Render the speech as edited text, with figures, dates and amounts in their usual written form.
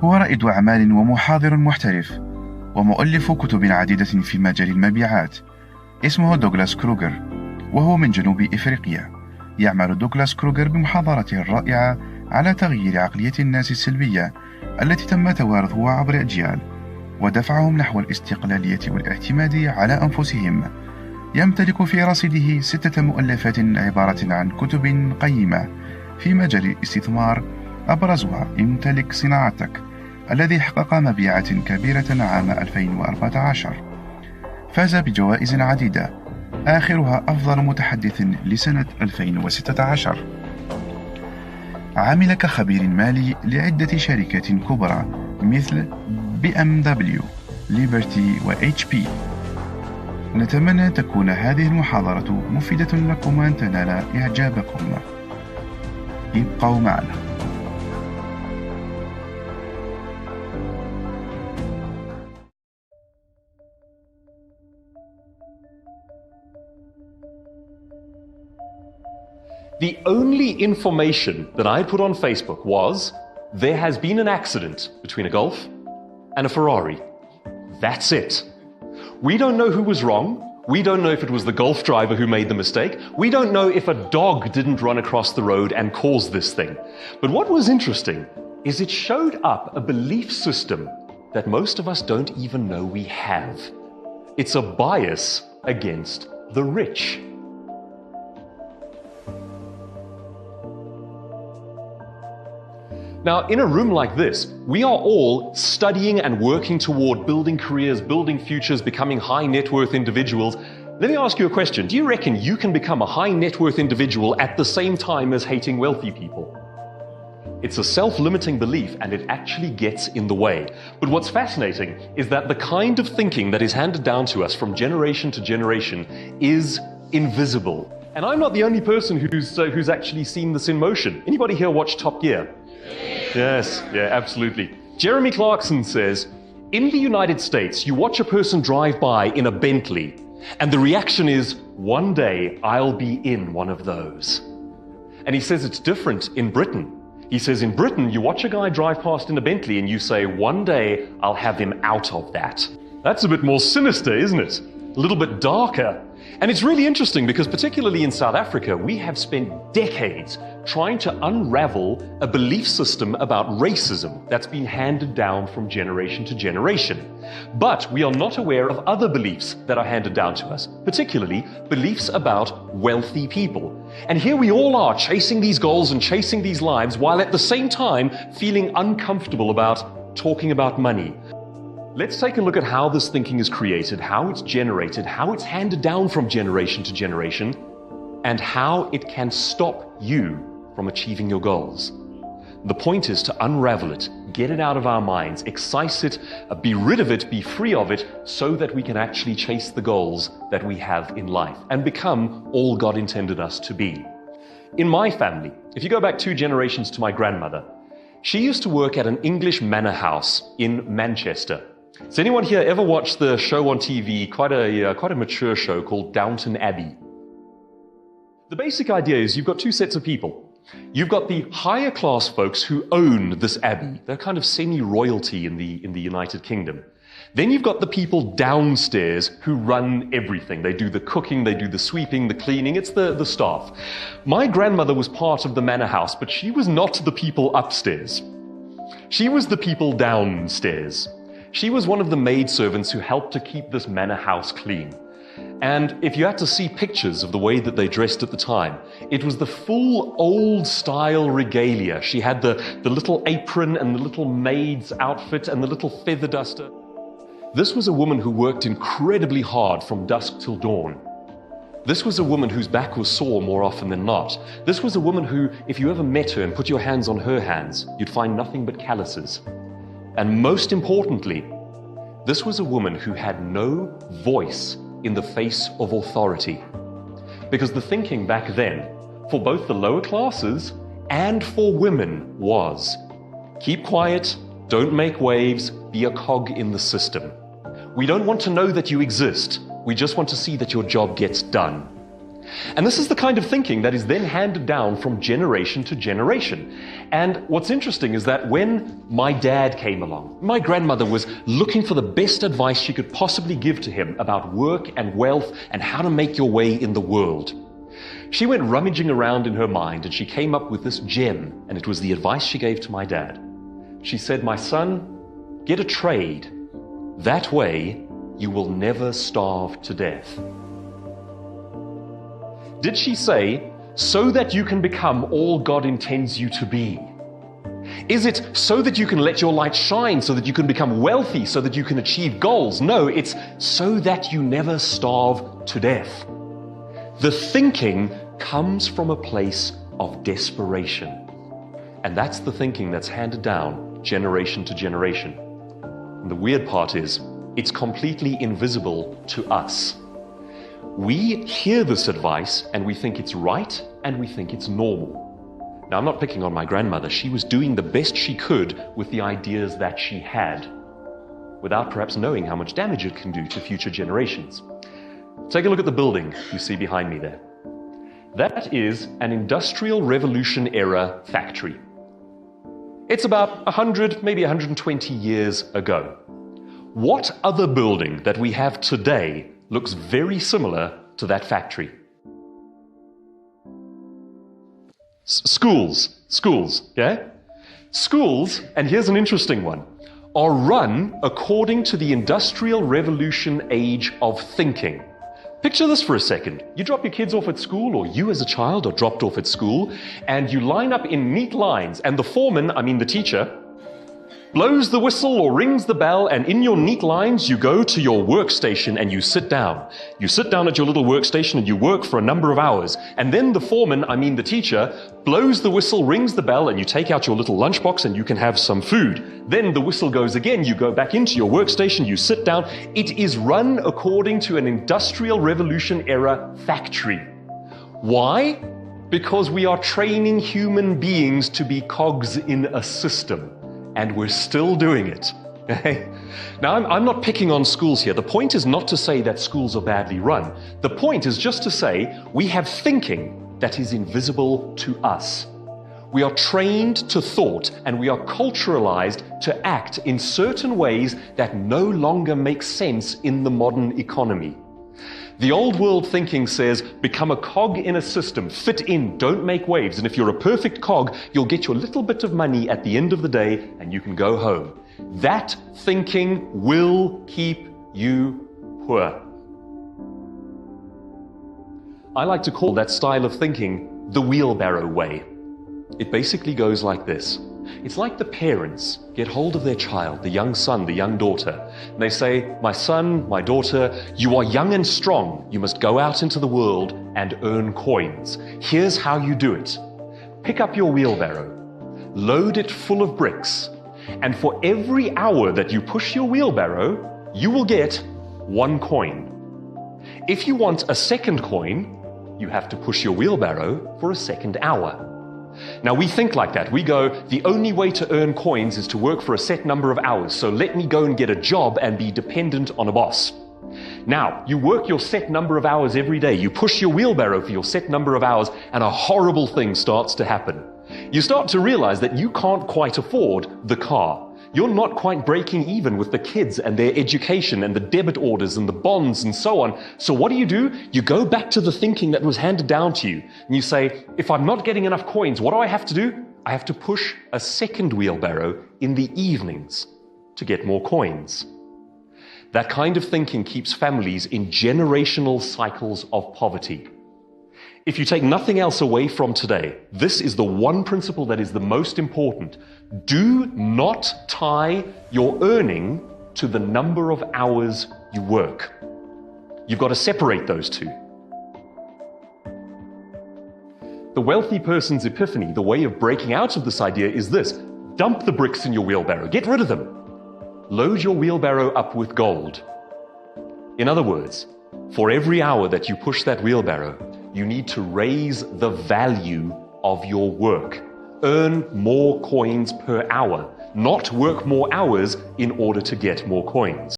هو رائد أعمال ومحاضر محترف ومؤلف كتب عديدة في مجال المبيعات. اسمه دوغلاس كروغر وهو من جنوب إفريقيا. يعمل دوغلاس كروغر بمحاضرته الرائعة على تغيير عقلية الناس السلبية التي تم توارثها عبر أجيال ودفعهم نحو الاستقلالية والاعتماد على أنفسهم. يمتلك في رصيده 6 مؤلفات عبارة عن كتب قيمة في مجال الاستثمار، أبرزها امتلك صناعتك الذي حقق مبيعات كبيرة عام 2014. فاز بجوائز عديدة، آخرها أفضل متحدث لسنة 2016. عمل كخبير مالي لعدة شركات كبرى مثل BMW، ليبرتي و HP. نتمنى أن تكون هذه المحاضرة مفيدة لكم وأن تنال إعجابكم. ابقوا معنا. The only information that I put on Facebook was, there has been an accident between a Golf and a Ferrari. That's it. We don't know who was wrong. We don't know if it was the Golf driver who made the mistake. We don't know if a dog didn't run across the road and caused this thing. But what was interesting is it showed up a belief system that most of us don't even know we have. It's a bias against the rich. Now, in a room like this, we are all studying and working toward building careers, building futures, becoming high net worth individuals. Let me ask you a question. Do you reckon you can become a high net worth individual at the same time as hating wealthy people? It's a self-limiting belief and it actually gets in the way. But what's fascinating is that the kind of thinking that is handed down to us from generation to generation is invisible. And I'm not the only person who's actually seen this in motion. Anybody here watch Top Gear? Yes, yeah, absolutely. Jeremy Clarkson says, in the United States, you watch a person drive by in a Bentley, and the reaction is, one day I'll be in one of those. And he says it's different in Britain. He says in Britain, you watch a guy drive past in a Bentley and you say, one day I'll have him out of that. That's a bit more sinister, isn't it? A little bit darker. And it's really interesting because particularly in South Africa, we have spent decades trying to unravel a belief system about racism that's been handed down from generation to generation. But we are not aware of other beliefs that are handed down to us, particularly beliefs about wealthy people. And here we all are chasing these goals and chasing these lives while at the same time feeling uncomfortable about talking about money. Let's take a look at how this thinking is created, how it's generated, how it's handed down from generation to generation, and how it can stop you from achieving your goals. The point is to unravel it, get it out of our minds, excise it, be rid of it, be free of it, so that we can actually chase the goals that we have in life and become all God intended us to be. In my family, if you go back 2 generations to my grandmother, she used to work at an English manor house in Manchester. Has anyone here ever watched the show on TV, quite a mature show called Downton Abbey? The basic idea is you've got 2 sets of people. You've got the higher class folks who own this abbey. They're kind of semi-royalty in the United Kingdom. Then you've got the people downstairs who run everything. They do the cooking, they do the sweeping, the cleaning. It's the staff. My grandmother was part of the manor house, but she was not the people upstairs. She was the people downstairs. She was one of the maidservants who helped to keep this manor house clean. And if you had to see pictures of the way that they dressed at the time, it was the full old-style regalia. She had the little apron and the little maid's outfit and the little feather duster. This was a woman who worked incredibly hard from dusk till dawn. This was a woman whose back was sore more often than not. This was a woman who, if you ever met her and put your hands on her hands, you'd find nothing but calluses. And most importantly, this was a woman who had no voice in the face of authority. Because the thinking back then, for both the lower classes and for women, was keep quiet, don't make waves, be a cog in the system. We don't want to know that you exist. We just want to see that your job gets done. And this is the kind of thinking that is then handed down from generation to generation. And what's interesting is that when my dad came along, my grandmother was looking for the best advice she could possibly give to him about work and wealth and how to make your way in the world. She went rummaging around in her mind and she came up with this gem, and it was the advice she gave to my dad. She said, "My son, get a trade. That way you will never starve to death." Did she say, so that you can become all God intends you to be? Is it so that you can let your light shine, so that you can become wealthy, so that you can achieve goals? No, it's so that you never starve to death. The thinking comes from a place of desperation. And that's the thinking that's handed down generation to generation. And the weird part is, it's completely invisible to us. We hear this advice and we think it's right and we think it's normal. Now, I'm not picking on my grandmother. She was doing the best she could with the ideas that she had, without perhaps knowing how much damage it can do to future generations. Take a look at the building you see behind me there. That is an Industrial Revolution era factory. It's about 100, maybe 120 years ago. What other building that we have today looks very similar to that factory? Schools, yeah? Schools, and here's an interesting one, are run according to the Industrial Revolution age of thinking. Picture this for a second. You drop your kids off at school, or you as a child are dropped off at school, and you line up in neat lines, and the foreman, the teacher, blows the whistle or rings the bell, and in your neat lines you go to your workstation and you sit down. You sit down at your little workstation and you work for a number of hours. And then the foreman, the teacher, blows the whistle, rings the bell, and you take out your little lunchbox and you can have some food. Then the whistle goes again, you go back into your workstation, you sit down. It is run according to an Industrial Revolution era factory. Why? Because we are training human beings to be cogs in a system. And we're still doing it. Now, I'm not picking on schools here. The point is not to say that schools are badly run. The point is just to say we have thinking that is invisible to us. We are trained to thought, and we are culturalized to act in certain ways that no longer make sense in the modern economy. The old world thinking says, become a cog in a system, fit in, don't make waves, and if you're a perfect cog, you'll get your little bit of money at the end of the day and you can go home. That thinking will keep you poor. I like to call that style of thinking the wheelbarrow way. It basically goes like this. It's like the parents get hold of their child, the young son, the young daughter, and they say, "My son, my daughter, you are young and strong. You must go out into the world and earn coins. Here's how you do it. Pick up your wheelbarrow, load it full of bricks, and for every hour that you push your wheelbarrow, you will get 1 coin. If you want a second coin, you have to push your wheelbarrow for a second hour." Now, we think like that. We go, the only way to earn coins is to work for a set number of hours, so let me go and get a job and be dependent on a boss. Now, you work your set number of hours every day. You push your wheelbarrow for your set number of hours, and a horrible thing starts to happen. You start to realize that you can't quite afford the car. You're not quite breaking even with the kids and their education and the debit orders and the bonds and so on. So what do? You go back to the thinking that was handed down to you. And you say, if I'm not getting enough coins, what do I have to do? I have to push a second wheelbarrow in the evenings to get more coins. That kind of thinking keeps families in generational cycles of poverty. If you take nothing else away from today, this is the one principle that is the most important. Do not tie your earning to the number of hours you work. You've got to separate those two. The wealthy person's epiphany, the way of breaking out of this idea is this. Dump the bricks in your wheelbarrow. Get rid of them. Load your wheelbarrow up with gold. In other words, for every hour that you push that wheelbarrow, you need to raise the value of your work. Earn more coins per hour, not work more hours in order to get more coins.